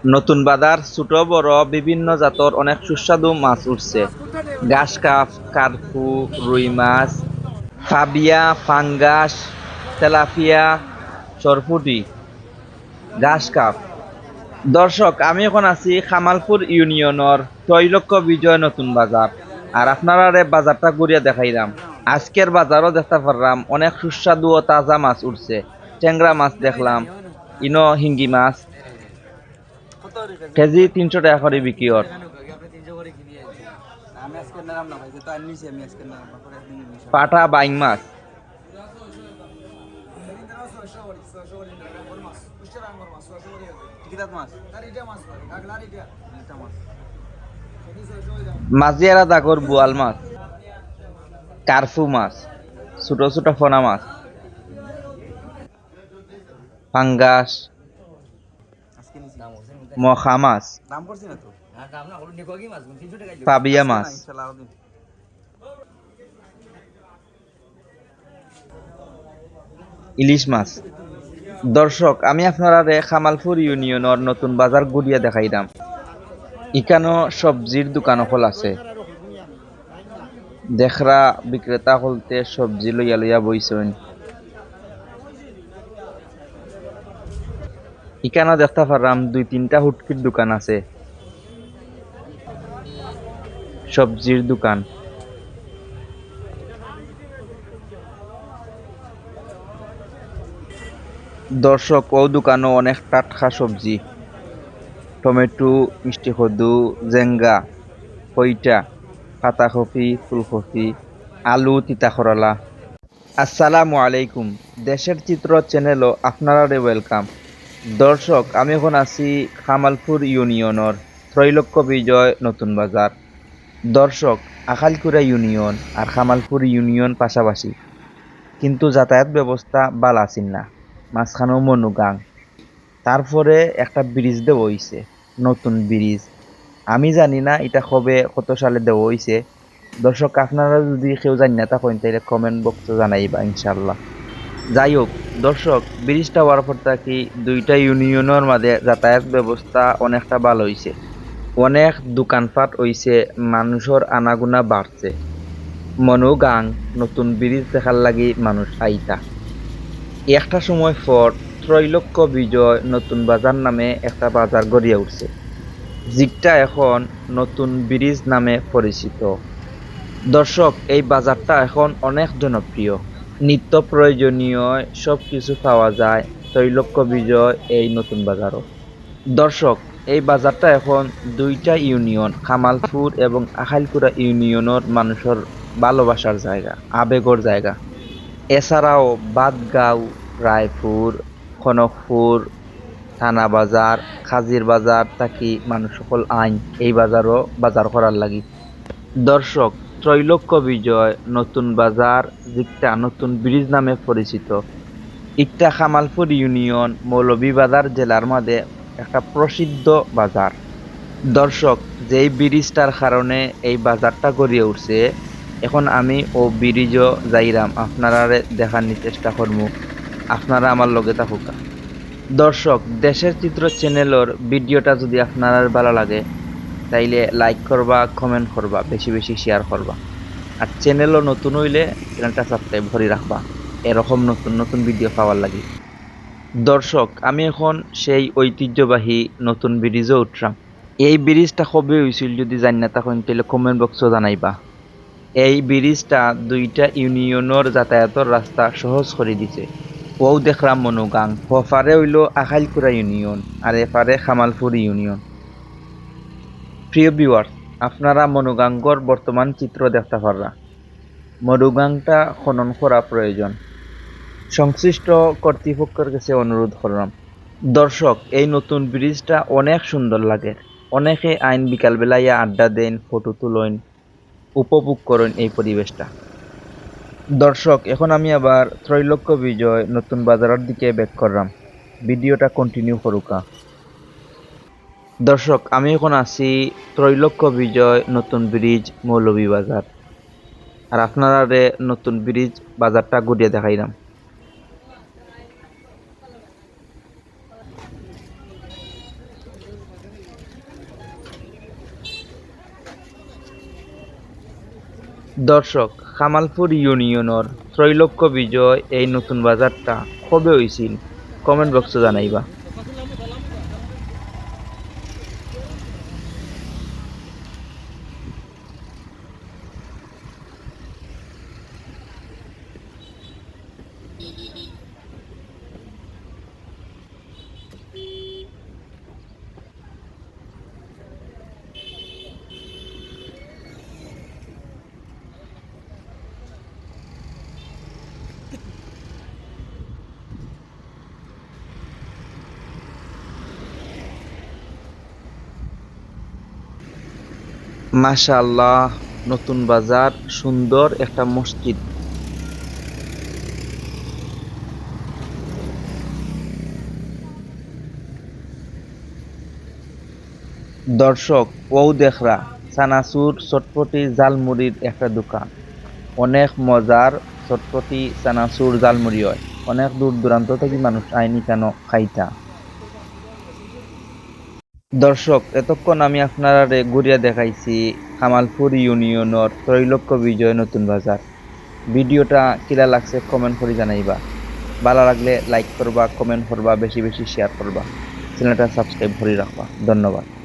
নতুন বাজার ছোট বড় বিভিন্ন জাতর অনেক সুস্বাদু মাছ উঠছে। ঘাস কাপ, কার্পু, রুই মাছ, ফাবিয়া, ফাঙ্গাস, তেলাপিয়া, সরপুঁটি, ঘাস কাপ। দর্শক, আমি এখন আছি খামালপুর ইউনিয়নের তৈলক্য বিজয় নতুন বাজার। আর আপনারা বাজারটা ঘুরিয়ে দেখাইলাম। আজকের বাজারও দেখতে পারলাম অনেক সুস্বাদু ও তাজা মাছ উঠছে। ট্যাংরা মাছ দেখলাম, ইনো হিঙ্গি মাছ কেজি 300 টাকা করে বিক্রি হয়। পাটা বাইং মাছ, মাঝিয়ারা দাগর বোয়াল মাছ, কার্ফু মাছ, ছোট ছোট ফনা মাছ, পাঙ্গাস, মখা মাছ, পাবিয়া মাছ, ইলিশ মাছ। দর্শক, আমি আপনারা খামালপুর ইউনিয়নের নতুন বাজার ঘুরিয়া দেখাইলাম। ইকানো সবজির দোকান হল আছে। দেখরা বিক্রেতা হলতে সবজি লইয়া লইয়া বইছেন। ইকানো দেখতে পারলাম 2-3টা হুটকির দোকান আছে। সবজির দোকান। দর্শক, ও দোকানও অনেক টাটকা সবজি। টমেটো, মিষ্টি কদু, জেঙ্গা, পইটা, পাতাকপি, ফুলকপি, আলু, তিতা করলা। আসসালামু আলাইকুম। দেশের চিত্র চ্যানেলও আপনারা ওয়েলকাম। দর্শক, আমি এখন আছি খামালপুর ইউনিয়নের ত্রৈলোক্য বিজয় নতুন বাজার। দর্শক, আখালকুড়া ইউনিয়ন আর খামালপুর ইউনিয়ন পাশাপাশি, কিন্তু যাতায়াত ব্যবস্থা বালা আছিল না। মাঝখানেও মনুগাং, তারপরে একটা ব্রিজ দেওয়া হইছে, নতুন ব্রিজ। আমি জানি না এটা কবে কত সালে দেওয়া হইছে। দর্শক, আপনারা যদি কেউ জানি না থাকেন তাহলে কমেন্ট বক্সে জানাইবা ইনশাল্লাহ। যাই হোক দর্শক, ব্রিজটা হওয়ার পর থাকি দুইটা ইউনিয়নের মাঝে যাতায়াত ব্যবস্থা অনেকটা ভালো হইছে। অনেক দোকানপাট হইছে, মানুষের আনাগোনা বাড়ছে। মনুগাং নতুন ব্রিজ দেখার লাগি মানুষ আইতা। একটা সময় পর ত্রৈলোক্য বিজয় নতুন বাজার নামে একটা বাজার গড়িয়া উঠছে, যেটা এখন নতুন ব্রিজ নামে পরিচিত। দর্শক, এই বাজারটা এখন অনেক জনপ্রিয়। নিত্য প্রয়োজনীয় সবকিছু পাওয়া যায় ত্রৈলোক্য বিজয় এই নতুন বাজারও। দর্শক, এই বাজারটা এখন দুইটা ইউনিয়ন খামালপুর এবং আখাইলকুড়া ইউনিয়নের মানুষের ভালোবাসার জায়গা, আবেগর জায়গা। এছাড়াও বাদগাঁও, রায়পুর, কনকপুর, থানা বাজার, খাজির বাজার থাকি মানুষ সকল আইন এই বাজারও বাজার করার লাগি। দর্শক, ত্রৈলোক্য বিজয় নতুন বাজার, যেটা নতুন ব্রিজ নামে পরিচিত, ইটা খামালপুর ইউনিয়ন মৌলভীবাজার জেলার মধ্যে একটা প্রসিদ্ধ বাজার। দর্শক, যেই ব্রিজটার কারণে এই বাজারটা গড়িয়ে উঠছে, এখন আমি ও ব্রিজও যাইরাম আপনারা দেখার চেষ্টা করবো। আপনারা আমার লগে থাকুকা। দর্শক, দেশের চিত্র চ্যানেলের ভিডিওটা যদি আপনার ভালো লাগে তাইলে লাইক করবা, কমেন্ট করবা, বেশি বেশি শেয়ার করবা। আর চ্যানেলও নতুন হইলে চ্যানেলটা সাবস্ক্রাইব করে রাখবা এরকম নতুন নতুন ভিডিও পাওয়ার লাগি। দর্শক, আমি এখন সেই ঐতিহ্যবাহী নতুন ব্রিজে উঠলাম। এই ব্রিজটা কবে হয়েছিল যদি জানি না তখন তাহলে কমেন্ট বক্সও জানাইবা। এই ব্রিজটা দুইটা ইউনিয়নের যাতায়াতের রাস্তা সহজ করে দিছে। ও দেখলাম মনুগাং, ওপারে হইল আখাইলকুড়া ইউনিয়ন আর এপারে খামালপুর ইউনিয়ন। প্রিয় ভিউয়ার্স, আপনারা মনুগাঙ্গর বর্তমান চিত্র দেখতে পাররা। মনুগাংটা খনন করা প্রয়োজন। সংশ্লিষ্ট কর্তৃপক্ষের কাছে অনুরোধ করলাম। দর্শক, এই নতুন ব্রিজটা অনেক সুন্দর লাগে। অনেকে আইন বিকালবেলা ইয়া আড্ডা দেন, ফটো তুলেন, উপভোগ করেন এই পরিবেশটা। দর্শক, এখন আমি আবার ত্রৈলোক্য বিজয় নতুন বাজারের দিকে ব্যাক করলাম। ভিডিওটা কন্টিনিউ করুকা। দর্শক, আমি এখন আছি ত্রৈলোক্য বিজয় নতুন ব্রিজ মৌলভীবাজার। আর আপনারা নতুন ব্রিজ বাজারটা ঘুরিয়ে দেখাইলাম। দর্শক, কামালপুর ইউনিয়নের ত্রৈলোক্য বিজয় এই নতুন বাজারটা কবে হইছিল? কমেন্ট বক্সে জানাইবা। মাশাআল্লাহ, নতুন বাজার, সুন্দর একটা মসজিদ। দর্শক, ও দেখরা চানাচুর চটপটি জালমুড়ির একটা দোকান। অনেক মজার চটপটি চানাচুর জালমুড়ি হয়। অনেক দূর দূরান্ত থেকে মানুষ আইনি কেন খাইতা। দর্শক, এতক্ষণ আমি আপনারা ঘুরিয়া দেখাইছি কামালপুর ইউনিয়নের ত্রৈলোক্য বিজয় নতুন বাজার। ভিডিওটা কিলা লাগছে কমেন্ট করে জানাইবা। ভালো লাগলে লাইক করবা, কমেন্ট করবা, বেশি বেশি শেয়ার করবা, চ্যানেলটা সাবস্ক্রাইব করে রাখবা। ধন্যবাদ।